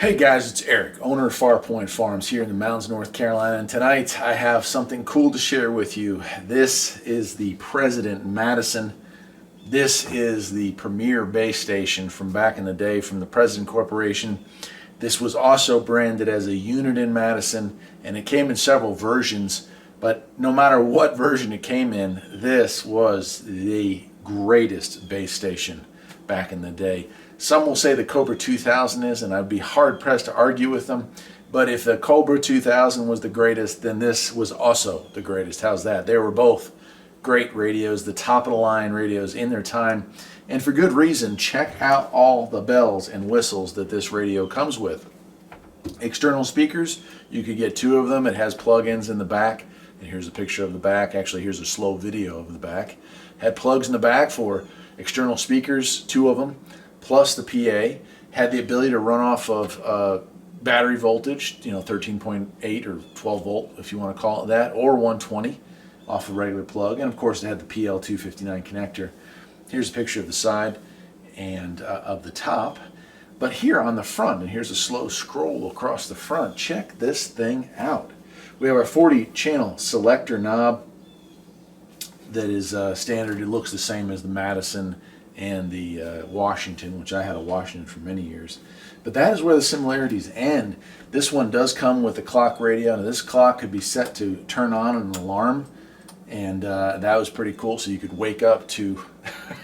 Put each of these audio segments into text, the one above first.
Hey guys, it's Eric, owner of Farpoint Farms here in the mountains of North Carolina, and tonight I have something cool to share with you. This is the President Madison. This is the premier base station from back in the day from the President Corporation. This was also branded as a unit in Madison, and it came in several versions, but no matter what version it came in, this was the greatest base station back in the day. Some will say the Cobra 2000 is, and I'd be hard pressed to argue with them. But if the Cobra 2000 was the greatest, then this was also the greatest. How's that? They were both great radios, the top of the line radios in their time. And for good reason. Check out all the bells and whistles that this radio comes with. External speakers, you could get two of them. It has plug-ins in the back. And here's a picture of the back. Actually, here's a slow video of the back. Had plugs in the back for external speakers, two of them. Plus the PA, had the ability to run off of battery voltage, 13.8 or 12 volt if you want to call it that, or 120 off a regular plug. And of course it had the PL259 connector. Here's a picture of the side and of the top. But here on the front, and here's a slow scroll across the front, check this thing out. We have our 40 channel selector knob that is standard. It looks the same as the Madison and the Washington, which I had a Washington for many years. But that is where the similarities end. This one does come with a clock radio, and this clock could be set to turn on an alarm, and that was pretty cool, so you could wake up to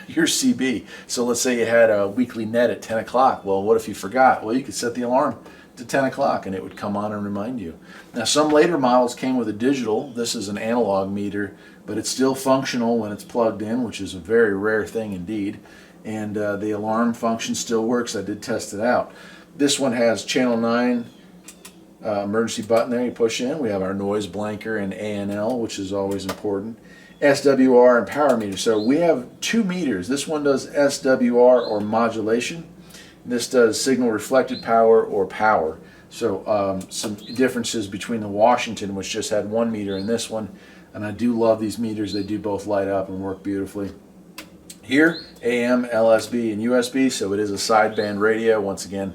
your CB. So let's say you had a weekly net at 10 o'clock. Well, what if you forgot? Well, you could set the alarm to 10 o'clock and it would come on and remind you. Now, some later models came with a digital. This is an analog meter, but it's still functional when it's plugged in, which is a very rare thing indeed. And the alarm function still works. I did test it out. This one has channel 9 emergency button there you push in. We have our noise blanker and ANL, which is always important. SWR and power meter. So we have two meters. This one does SWR or modulation. This does signal reflected power or power. So some differences between the Washington, which just had one meter, and this one. And I do love these meters. They do both light up and work beautifully. Here, AM, LSB, and USB, so it is a sideband radio. Once again,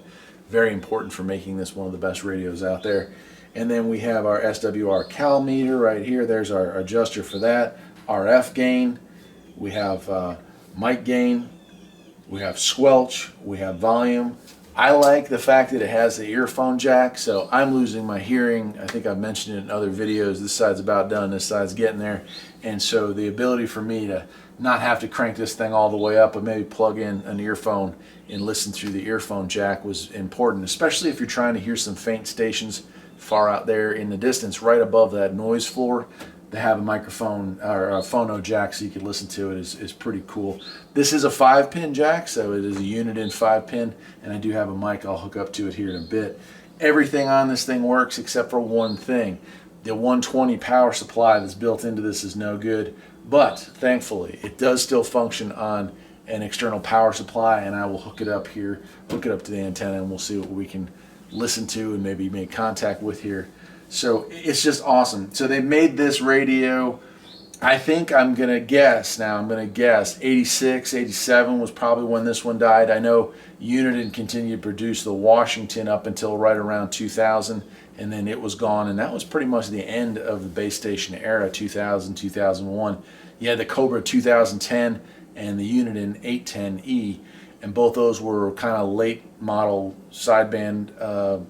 very important for making this one of the best radios out there. And then we have our SWR cal meter right here. There's our adjuster for that. RF gain. We have mic gain. We have squelch. We have volume. I like the fact that it has the earphone jack, so I'm losing my hearing. I think I've mentioned it in other videos. This side's about done, this side's getting there. And so the ability for me to not have to crank this thing all the way up, but maybe plug in an earphone and listen through the earphone jack was important, especially if you're trying to hear some faint stations far out there in the distance, right above that noise floor. To have a microphone or a phono jack so you could listen to it is pretty cool. This is a 5-pin jack, so it is a unit in 5-pin, and I do have a mic I'll hook up to it here in a bit. Everything on this thing works except for one thing. The 120 power supply that's built into this is no good, but thankfully it does still function on an external power supply, and I will hook it up here, hook it up to the antenna, and we'll see what we can listen to and maybe make contact with here. So it's just awesome. So they made this radio, I think I'm going to guess 86, 87 was probably when this one died. I know Uniden continued to produce the Washington up until right around 2000, and then it was gone, and that was pretty much the end of the base station era, 2000, 2001. You had the Cobra 2010 and the Uniden 810E, and both those were kind of late model sideband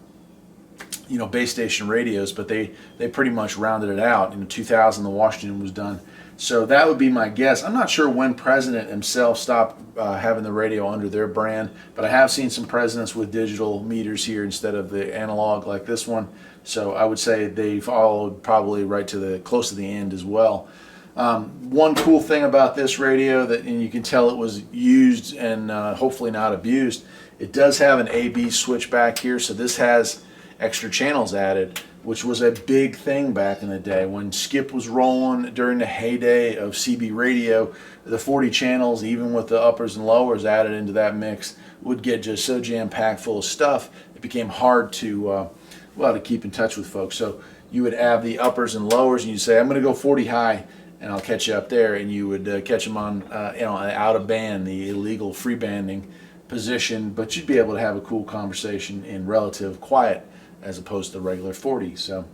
base station radios, but they pretty much rounded it out. In 2000, the Washington was done. So that would be my guess. I'm not sure when President himself stopped having the radio under their brand, but I have seen some presidents with digital meters here instead of the analog like this one. So I would say they followed probably right to the close to the end as well. One cool thing about this radio and you can tell it was used and hopefully not abused. It does have an AB switch back here, so this has extra channels added, which was a big thing back in the day when Skip was rolling during the heyday of CB radio. The 40 channels, even with the uppers and lowers added into that mix, would get just so jam-packed full of stuff it became hard to keep in touch with folks. So you would have the uppers and lowers, and you'd say, I'm going to go 40 high and I'll catch you up there, and you would catch them on out of band, the illegal free banding position, but you'd be able to have a cool conversation in relative quiet as opposed to regular 40. So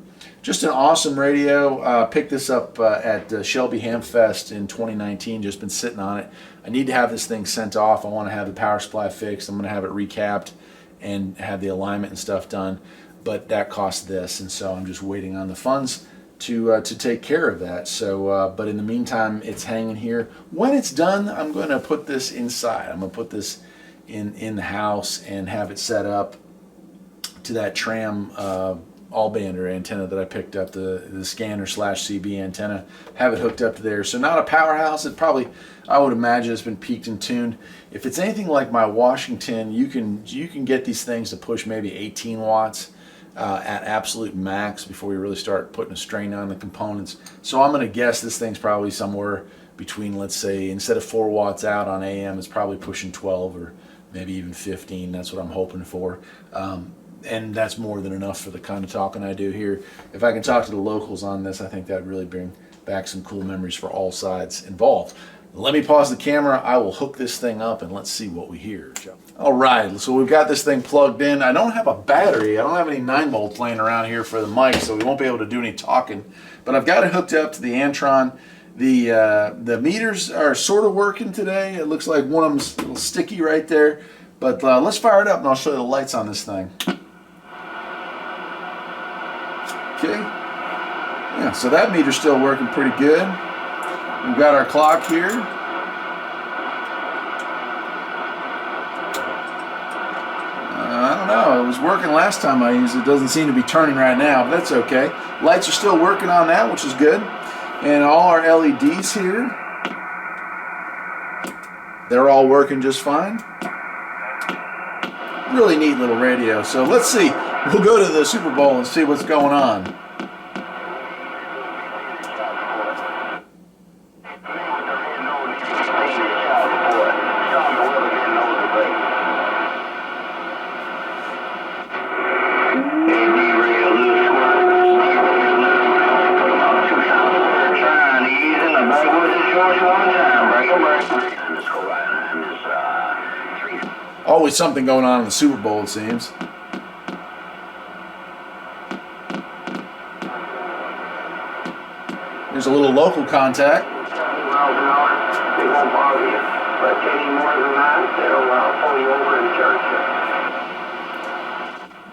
just an awesome radio. Picked this up at Shelby Hamfest in 2019. Just been sitting on it. I need to have this thing sent off. I want to have the power supply fixed. I'm going to have it recapped and have the alignment and stuff done, but that costs this, and so I'm just waiting on the funds to take care of that. So, but in the meantime, it's hanging here. When it's done, I'm going to put this inside. I'm going to put this in the house and have it set up to that tram all-bander antenna that I picked up, the scanner / CB antenna. Have it hooked up to there. So not a powerhouse. It probably, I would imagine, it's been peaked and tuned. If it's anything like my Washington, you can get these things to push maybe 18 watts at absolute max before we really start putting a strain on the components. So I'm going to guess this thing's probably somewhere between, let's say, instead of 4 watts out on AM, it's probably pushing 12 or maybe even 15. That's what I'm hoping for. And that's more than enough for the kind of talking I do here. If I can talk to the locals on this, I think that'd really bring back some cool memories for all sides involved. Let me pause the camera. I will hook this thing up and let's see what we hear. All right, so we've got this thing plugged in. I don't have a battery. I don't have any 9 volts laying around here for the mic, so we won't be able to do any talking. But I've got it hooked up to the Antron. The meters are sort of working today. It looks like one of them's a little sticky right there. But let's fire it up and I'll show you the lights on this thing. Okay, yeah, so that meter's still working pretty good. We've got our clock here. I don't know, it was working last time I used it. It doesn't seem to be turning right now, but that's okay. Lights are still working on that, which is good. And all our LEDs here, they're all working just fine. Really neat little radio. So let's see. We'll go to the Super Bowl and see what's going on. Always something going on in the Super Bowl, it seems. There's a little local contact.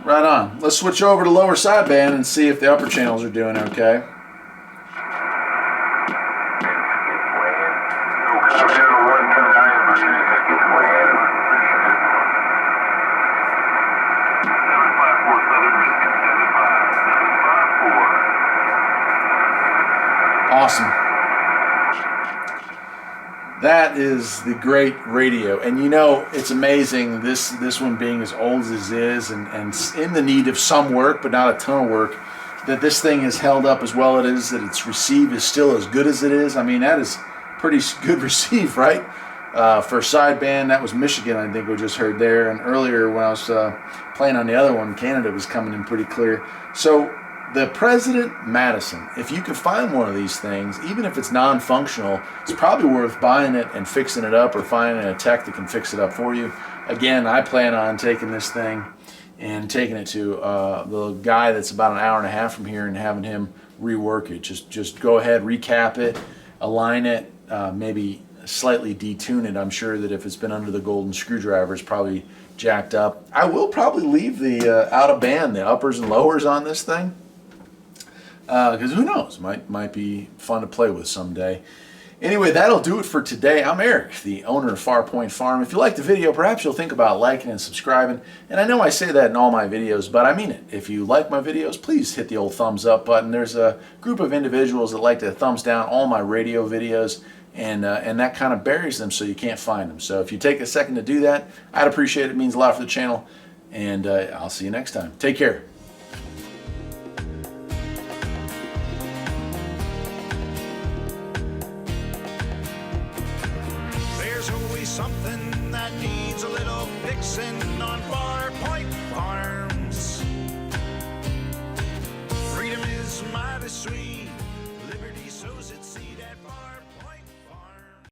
Right on. Let's switch over to lower sideband and see if the upper channels are doing okay. Awesome. That is the great radio. And you know, it's amazing, this one being as old as it is and in the need of some work, but not a ton of work, that this thing has held up as well as it is, that its receive is still as good as it is. I mean, that is pretty good receive, right? For sideband, that was Michigan, I think we just heard there. And earlier when I was playing on the other one, Canada was coming in pretty clear. So the President Madison, if you can find one of these things, even if it's non-functional, it's probably worth buying it and fixing it up or finding a tech that can fix it up for you. Again, I plan on taking this thing and taking it to the guy that's about an hour and a half from here and having him rework it. Just go ahead, recap it, align it, maybe slightly detune it. I'm sure that if it's been under the golden screwdriver, it's probably jacked up. I will probably leave the out of band, the uppers and lowers on this thing. Because who knows, might be fun to play with someday. Anyway, that'll do it for today. I'm Eric, the owner of Farpoint Farm. If you liked the video, perhaps you'll think about liking and subscribing. And I know I say that in all my videos, but I mean it. If you like my videos, please hit the old thumbs up button. There's a group of individuals that like to thumbs down all my radio videos, and that kind of buries them so you can't find them. So if you take a second to do that, I'd appreciate it. It means a lot for the channel. And I'll see you next time. Take care. Something that needs a little fixing on Farpoint Farms. Freedom is mighty sweet.